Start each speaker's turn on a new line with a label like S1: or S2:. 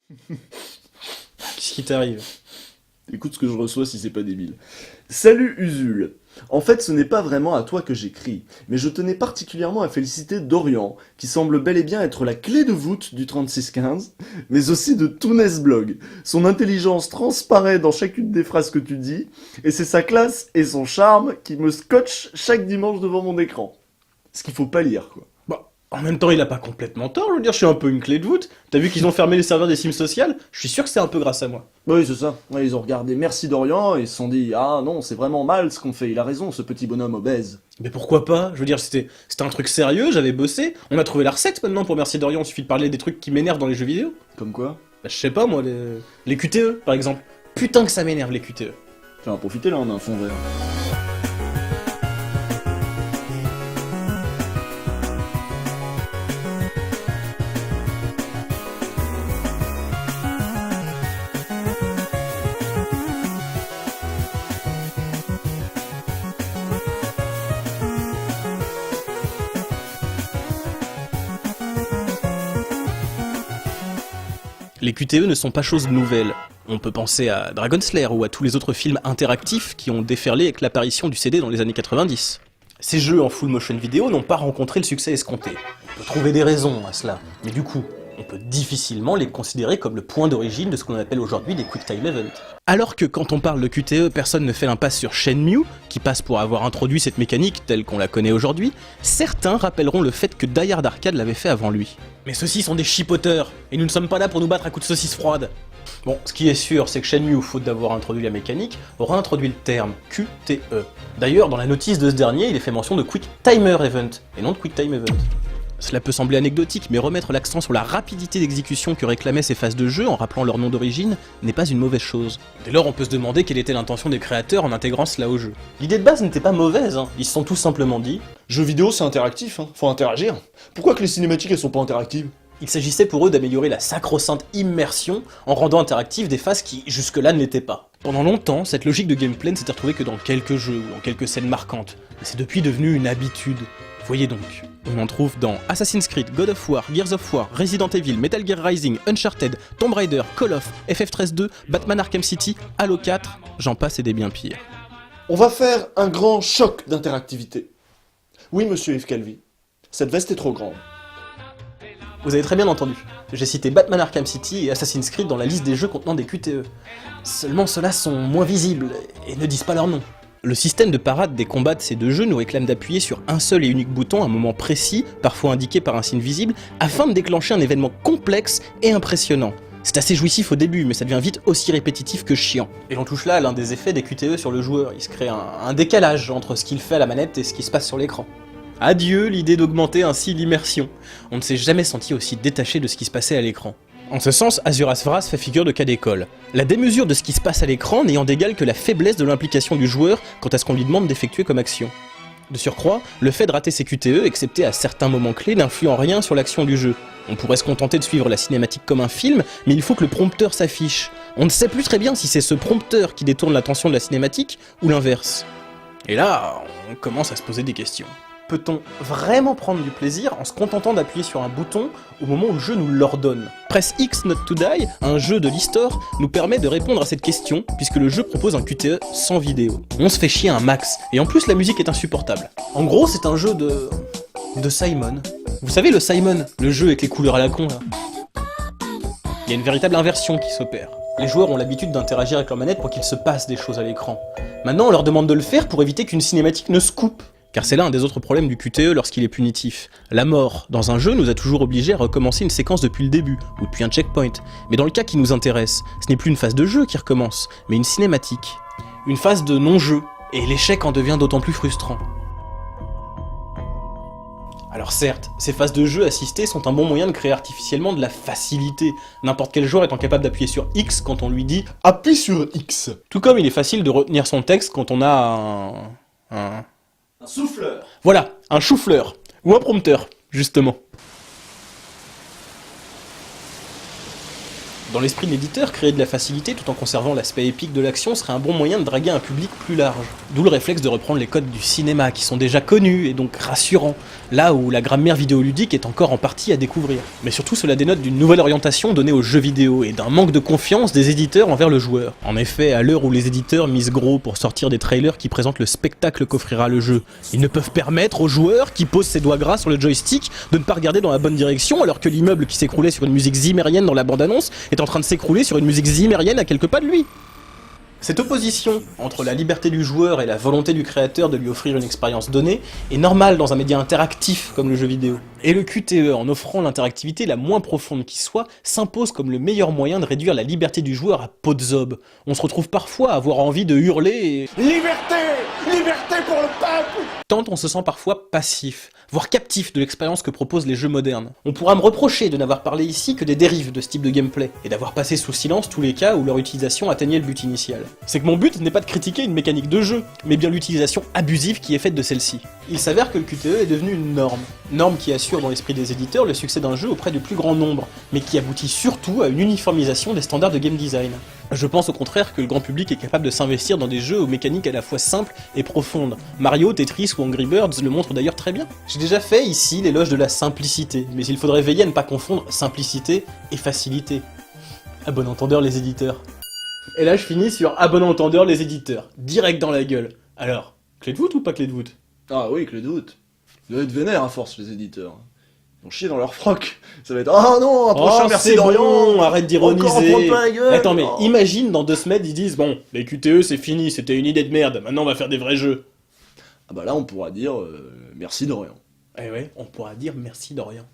S1: Qu'est-ce qui t'arrive?
S2: Écoute ce que je reçois si c'est pas débile. Salut Usul. En fait, ce n'est pas vraiment à toi que j'écris, mais je tenais particulièrement à féliciter Dorian, qui semble bel et bien être la clé de voûte du 3615, mais aussi de tout Nesblog. Son intelligence transparaît dans chacune des phrases que tu dis, et c'est sa classe et son charme qui me scotchent chaque dimanche devant mon écran. Ce qu'il faut pas lire, quoi.
S1: Bah, en même temps, il a pas complètement tort, je veux dire, je suis un peu une clé de voûte. T'as vu qu'ils ont fermé les serveurs des Sims sociales? Je suis sûr que c'est un peu grâce à moi.
S2: Oui, c'est ça. Ouais, ils ont regardé Merci Dorian et ils se sont dit ah non, c'est vraiment mal ce qu'on fait. Il a raison, ce petit bonhomme obèse.
S1: Mais pourquoi pas? Je veux dire, c'était un truc sérieux, j'avais bossé. On a trouvé la recette maintenant pour Merci Dorian, il suffit de parler des trucs qui m'énervent dans les jeux vidéo.
S2: Comme quoi?
S1: Bah, je sais pas moi, les QTE par exemple. Putain que ça m'énerve les QTE.
S2: Tiens, en profiter là, on a un fond vert.
S1: Les QTE ne sont pas choses nouvelles. On peut penser à Dragon Slayer ou à tous les autres films interactifs qui ont déferlé avec l'apparition du CD dans les années 90. Ces jeux en full motion vidéo n'ont pas rencontré le succès escompté. On peut trouver des raisons à cela, mais du coup, on peut difficilement les considérer comme le point d'origine de ce qu'on appelle aujourd'hui des Quick Time Events. Alors que quand on parle de QTE, personne ne fait l'impasse sur Shenmue, qui passe pour avoir introduit cette mécanique telle qu'on la connaît aujourd'hui, certains rappelleront le fait que Die Hard Arcade l'avait fait avant lui. Mais ceux-ci sont des chipoteurs, et nous ne sommes pas là pour nous battre à coups de saucisses froides. Bon, ce qui est sûr, c'est que Shenmue, faute d'avoir introduit la mécanique, aura introduit le terme QTE. D'ailleurs, dans la notice de ce dernier, il est fait mention de Quick Timer Event, et non de Quick Time Event. Cela peut sembler anecdotique, mais remettre l'accent sur la rapidité d'exécution que réclamaient ces phases de jeu en rappelant leur nom d'origine n'est pas une mauvaise chose. Dès lors, on peut se demander quelle était l'intention des créateurs en intégrant cela au jeu. L'idée de base n'était pas mauvaise, ils se sont tout simplement dit «
S2: Jeux vidéo c'est interactif, faut interagir. Pourquoi que les cinématiques elles sont pas interactives?
S1: Il s'agissait pour eux d'améliorer la sacro-sainte immersion en rendant interactives des phases qui, jusque-là, ne l'étaient pas. Pendant longtemps, cette logique de gameplay ne s'était retrouvée que dans quelques jeux ou dans quelques scènes marquantes, mais c'est depuis devenu une habitude. Voyez donc, on en trouve dans Assassin's Creed, God of War, Gears of War, Resident Evil, Metal Gear Rising, Uncharted, Tomb Raider, Call of, FF13-2, Batman Arkham City, Halo 4, j'en passe et des bien pires.
S2: On va faire un grand choc d'interactivité. Oui, monsieur Yves Calvi, cette veste est trop grande.
S1: Vous avez très bien entendu, j'ai cité Batman Arkham City et Assassin's Creed dans la liste des jeux contenant des QTE. Seulement ceux-là sont moins visibles et ne disent pas leur nom. Le système de parade des combats de ces deux jeux nous réclame d'appuyer sur un seul et unique bouton à un moment précis, parfois indiqué par un signe visible, afin de déclencher un événement complexe et impressionnant. C'est assez jouissif au début, mais ça devient vite aussi répétitif que chiant. Et l'on touche là à l'un des effets des QTE sur le joueur, il se crée un décalage entre ce qu'il fait à la manette et ce qui se passe sur l'écran. Adieu l'idée d'augmenter ainsi l'immersion. On ne s'est jamais senti aussi détaché de ce qui se passait à l'écran. En ce sens, Azuras Vras fait figure de cas d'école. La démesure de ce qui se passe à l'écran n'ayant d'égal que la faiblesse de l'implication du joueur quant à ce qu'on lui demande d'effectuer comme action. De surcroît, le fait de rater ses QTE, excepté à certains moments clés, n'influe en rien sur l'action du jeu. On pourrait se contenter de suivre la cinématique comme un film, mais il faut que le prompteur s'affiche. On ne sait plus très bien si c'est ce prompteur qui détourne l'attention de la cinématique, ou l'inverse. Et là, on commence à se poser des questions. Peut-on vraiment prendre du plaisir en se contentant d'appuyer sur un bouton au moment où le jeu nous l'ordonne? Press X Not to Die, un jeu de l'e-store, nous permet de répondre à cette question, puisque le jeu propose un QTE sans vidéo. On se fait chier un max, et en plus la musique est insupportable. En gros, c'est un jeu de Simon. Vous savez le Simon, le jeu avec les couleurs à la con là? Il y a une véritable inversion qui s'opère. Les joueurs ont l'habitude d'interagir avec leur manette pour qu'il se passe des choses à l'écran. Maintenant, on leur demande de le faire pour éviter qu'une cinématique ne se coupe. Car c'est là un des autres problèmes du QTE lorsqu'il est punitif. La mort dans un jeu nous a toujours obligés à recommencer une séquence depuis le début, ou depuis un checkpoint. Mais dans le cas qui nous intéresse, ce n'est plus une phase de jeu qui recommence, mais une cinématique. Une phase de non-jeu, et l'échec en devient d'autant plus frustrant. Alors certes, ces phases de jeu assistées sont un bon moyen de créer artificiellement de la facilité, n'importe quel joueur étant capable d'appuyer sur X quand on lui dit « Appuie sur X ». Tout comme il est facile de retenir son texte quand on a un souffleur. Voilà, un chou-fleur. Ou un prompteur, justement. Dans l'esprit de l'éditeur, créer de la facilité tout en conservant l'aspect épique de l'action serait un bon moyen de draguer un public plus large. D'où le réflexe de reprendre les codes du cinéma, qui sont déjà connus et donc rassurants, là où la grammaire vidéoludique est encore en partie à découvrir. Mais surtout cela dénote d'une nouvelle orientation donnée aux jeux vidéo et d'un manque de confiance des éditeurs envers le joueur. En effet, à l'heure où les éditeurs misent gros pour sortir des trailers qui présentent le spectacle qu'offrira le jeu, ils ne peuvent permettre au joueur qui pose ses doigts gras sur le joystick de ne pas regarder dans la bonne direction alors que l'immeuble qui s'écroulait sur une musique zimmerienne dans la bande-annonce est en train de s'écrouler sur une musique zimmerienne à quelques pas de lui. Cette opposition entre la liberté du joueur et la volonté du créateur de lui offrir une expérience donnée est normale dans un média interactif comme le jeu vidéo. Et le QTE, en offrant l'interactivité la moins profonde qui soit, s'impose comme le meilleur moyen de réduire la liberté du joueur à peau de zob. On se retrouve parfois à avoir envie de hurler et... Liberté! Liberté pour le peuple! Tant on se sent parfois passif, voire captif de l'expérience que proposent les jeux modernes. On pourra me reprocher de n'avoir parlé ici que des dérives de ce type de gameplay, et d'avoir passé sous silence tous les cas où leur utilisation atteignait le but initial. C'est que mon but n'est pas de critiquer une mécanique de jeu, mais bien l'utilisation abusive qui est faite de celle-ci. Il s'avère que le QTE est devenu une norme qui assure dans l'esprit des éditeurs le succès d'un jeu auprès du plus grand nombre, mais qui aboutit surtout à une uniformisation des standards de game design. Je pense au contraire que le grand public est capable de s'investir dans des jeux aux mécaniques à la fois simples et profondes. Mario, Tetris ou Angry Birds le montrent d'ailleurs très bien. J'ai déjà fait ici l'éloge de la simplicité, mais il faudrait veiller à ne pas confondre simplicité et facilité. À bon entendeur les éditeurs. Et là je finis sur à bon entendeur les éditeurs, direct dans la gueule. Alors, clé de voûte ou pas clé de voûte?
S2: Ah oui, clé de voûte. Ils doivent être vénères à force, les éditeurs. Ils vont chier dans leur froc. Ça va être ah non, un prochain merci d'Orient.
S1: Bon, arrête d'ironiser. Attends, mais
S2: Oh.
S1: imagine dans 2 semaines ils disent bon, les QTE c'est fini, c'était une idée de merde, maintenant on va faire des vrais jeux.
S2: Ah bah là, on pourra dire merci d'Orient.
S1: Eh ouais, on pourra dire merci d'Orient.